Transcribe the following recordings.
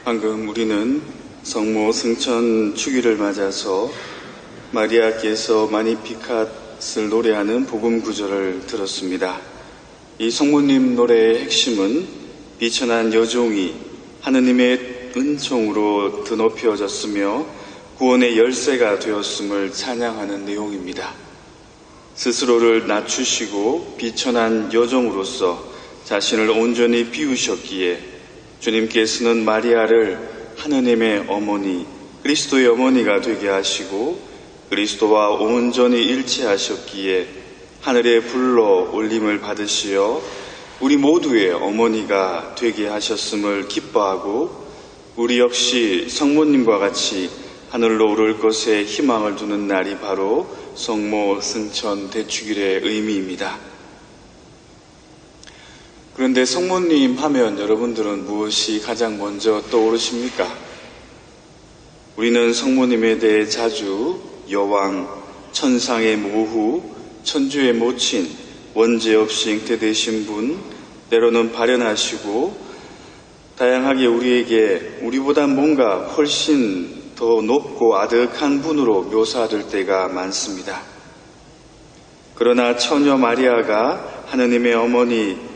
방금 우리는 성모 승천 축일을 맞아서 마리아께서 마니피캇을 노래하는 복음 구절을 들었습니다. 이 성모님 노래의 핵심은 비천한 여종이 하느님의 은총으로 드높여졌으며 구원의 열쇠가 되었음을 찬양하는 내용입니다. 스스로를 낮추시고 비천한 여종으로서 자신을 온전히 비우셨기에 주님께서는 마리아를 하느님의 어머니, 그리스도의 어머니가 되게 하시고 그리스도와 온전히 일치하셨기에 하늘에 불러 올림을 받으시어 우리 모두의 어머니가 되게 하셨음을 기뻐하고 우리 역시 성모님과 같이 하늘로 오를 것에 희망을 두는 날이 바로 성모 승천 대축일의 의미입니다. 그런데 성모님 하면 여러분들은 무엇이 가장 먼저 떠오르십니까? 우리는 성모님에 대해 자주 여왕, 천상의 모후, 천주의 모친, 원죄 없이 잉태되신 분, 때로는 발현하시고 다양하게 우리에게 우리보다 뭔가 훨씬 더 높고 아득한 분으로 묘사될 때가 많습니다. 그러나 처녀 마리아가 하느님의 어머니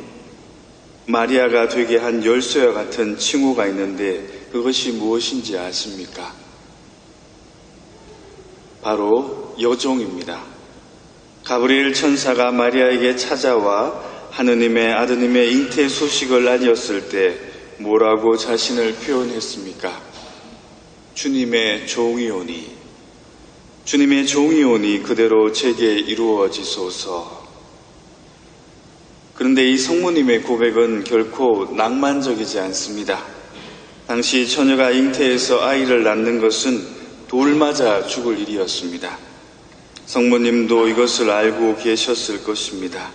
마리아가 되게 한 열쇠와 같은 칭호가 있는데 그것이 무엇인지 아십니까? 바로 여종입니다. 가브리엘 천사가 마리아에게 찾아와 하느님의 아드님의 잉태 소식을 알렸을 때 뭐라고 자신을 표현했습니까? 주님의 종이오니, 주님의 종이오니 그대로 제게 이루어지소서. 그런데 이 성모님의 고백은 결코 낭만적이지 않습니다. 당시 처녀가 잉태해서 아이를 낳는 것은 돌 맞아 죽을 일이었습니다. 성모님도 이것을 알고 계셨을 것입니다.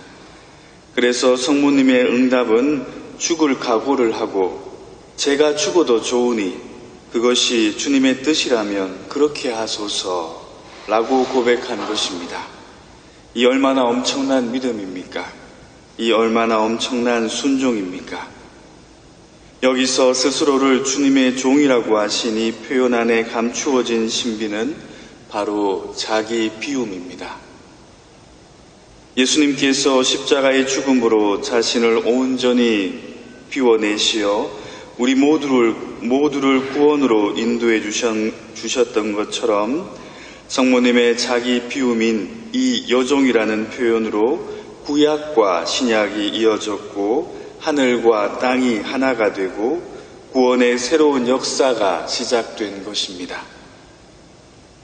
그래서 성모님의 응답은 죽을 각오를 하고 제가 죽어도 좋으니 그것이 주님의 뜻이라면 그렇게 하소서라고 고백한 것입니다. 이 얼마나 엄청난 믿음입니까? 이 얼마나 엄청난 순종입니까? 여기서 스스로를 주님의 종이라고 하신 이 표현 안에 감추어진 신비는 바로 자기 비움입니다. 예수님께서 십자가의 죽음으로 자신을 온전히 비워내시어 우리 모두를 구원으로 인도해 주셨던 것처럼 성모님의 자기 비움인 이 여종이라는 표현으로 구약과 신약이 이어졌고 하늘과 땅이 하나가 되고 구원의 새로운 역사가 시작된 것입니다.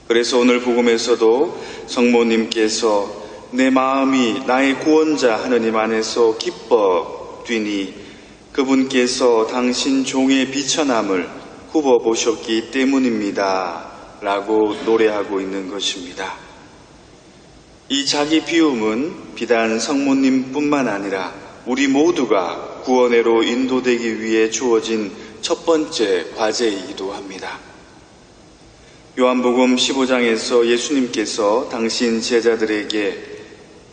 그래서 오늘 복음에서도 성모님께서 내 마음이 나의 구원자 하느님 안에서 기뻐 뛰니 그분께서 당신 종의 비천함을 굽어보셨기 때문입니다 라고 노래하고 있는 것입니다. 이 자기 비움은 비단 성모님뿐만 아니라 우리 모두가 구원회로 인도되기 위해 주어진 첫 번째 과제이기도 합니다. 요한복음 15장에서 예수님께서 당신 제자들에게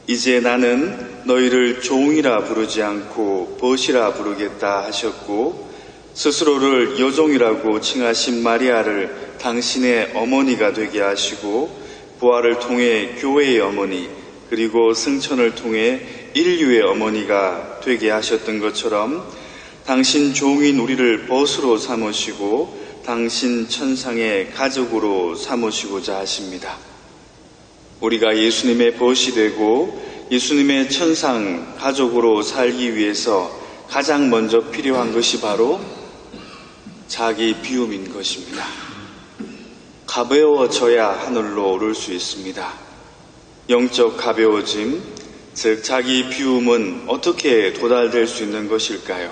이제 나는 너희를 종이라 부르지 않고 벗이라 부르겠다 하셨고 스스로를 여종이라고 칭하신 마리아를 당신의 어머니가 되게 하시고 부활을 통해 교회의 어머니 그리고 승천을 통해 인류의 어머니가 되게 하셨던 것처럼 당신 종인 우리를 벗으로 삼으시고 당신 천상의 가족으로 삼으시고자 하십니다. 우리가 예수님의 벗이 되고 예수님의 천상 가족으로 살기 위해서 가장 먼저 필요한 것이 바로 자기 비움인 것입니다. 가벼워져야 하늘로 오를 수 있습니다. 영적 가벼워짐, 즉 자기 비움은 어떻게 도달될 수 있는 것일까요?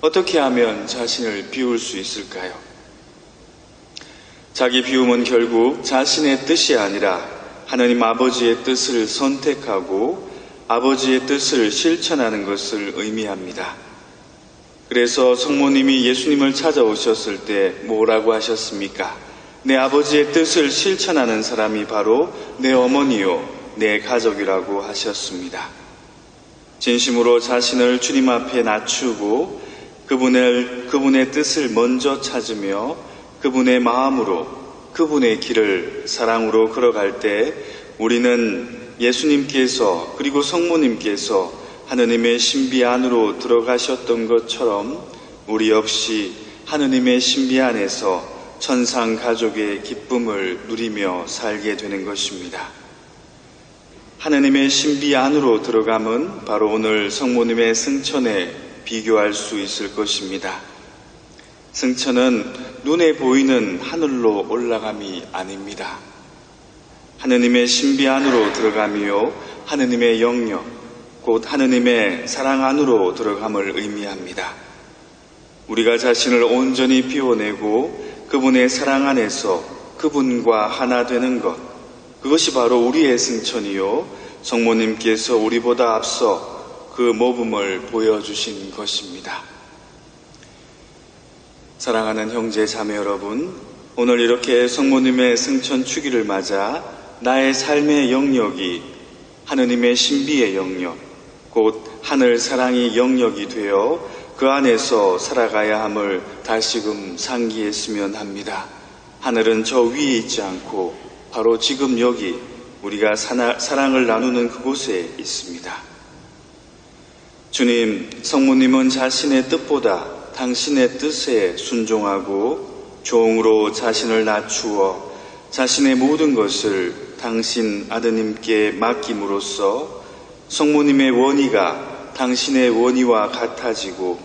어떻게 하면 자신을 비울 수 있을까요? 자기 비움은 결국 자신의 뜻이 아니라 하나님 아버지의 뜻을 선택하고 아버지의 뜻을 실천하는 것을 의미합니다. 그래서 성모님이 예수님을 찾아오셨을 때 뭐라고 하셨습니까? 내 아버지의 뜻을 실천하는 사람이 바로 내 어머니요, 내 가족이라고 하셨습니다. 진심으로 자신을 주님 앞에 낮추고 그분의 뜻을 먼저 찾으며 그분의 마음으로 그분의 길을 사랑으로 걸어갈 때 우리는 예수님께서 그리고 성모님께서 하느님의 신비 안으로 들어가셨던 것처럼 우리 역시 하느님의 신비 안에서 천상 가족의 기쁨을 누리며 살게 되는 것입니다. 하느님의 신비 안으로 들어감은 바로 오늘 성모님의 승천에 비교할 수 있을 것입니다. 승천은 눈에 보이는 하늘로 올라감이 아닙니다. 하느님의 신비 안으로 들어감이요 하느님의 영역, 곧 하느님의 사랑 안으로 들어감을 의미합니다. 우리가 자신을 온전히 비워내고 그분의 사랑 안에서 그분과 하나 되는 것, 그것이 바로 우리의 승천이요 성모님께서 우리보다 앞서 그 모범을 보여주신 것입니다. 사랑하는 형제 자매 여러분, 오늘 이렇게 성모님의 승천 축일을 맞아 나의 삶의 영역이 하느님의 신비의 영역, 곧 하늘 사랑이 영역이 되어 그 안에서 살아가야 함을 다시금 상기했으면 합니다. 하늘은 저 위에 있지 않고 바로 지금 여기 우리가 사랑을 나누는 그곳에 있습니다. 주님, 성모님은 자신의 뜻보다 당신의 뜻에 순종하고 종으로 자신을 낮추어 자신의 모든 것을 당신 아드님께 맡김으로써 성모님의 원의가 당신의 원의와 같아지고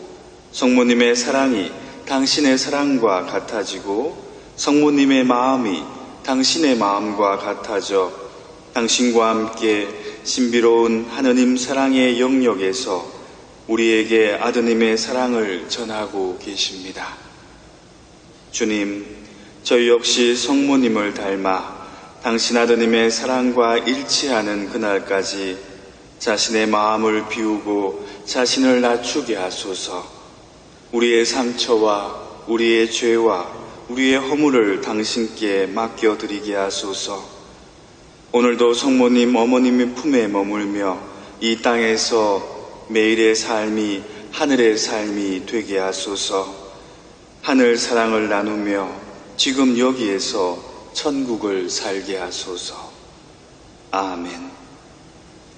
성모님의 사랑이 당신의 사랑과 같아지고 성모님의 마음이 당신의 마음과 같아져 당신과 함께 신비로운 하느님 사랑의 영역에서 우리에게 아드님의 사랑을 전하고 계십니다. 주님, 저희 역시 성모님을 닮아 당신 아드님의 사랑과 일치하는 그날까지 자신의 마음을 비우고 자신을 낮추게 하소서. 우리의 상처와 우리의 죄와 우리의 허물을 당신께 맡겨드리게 하소서. 오늘도 성모님 어머님의 품에 머물며 이 땅에서 매일의 삶이 하늘의 삶이 되게 하소서. 하늘 사랑을 나누며 지금 여기에서 천국을 살게 하소서. 아멘.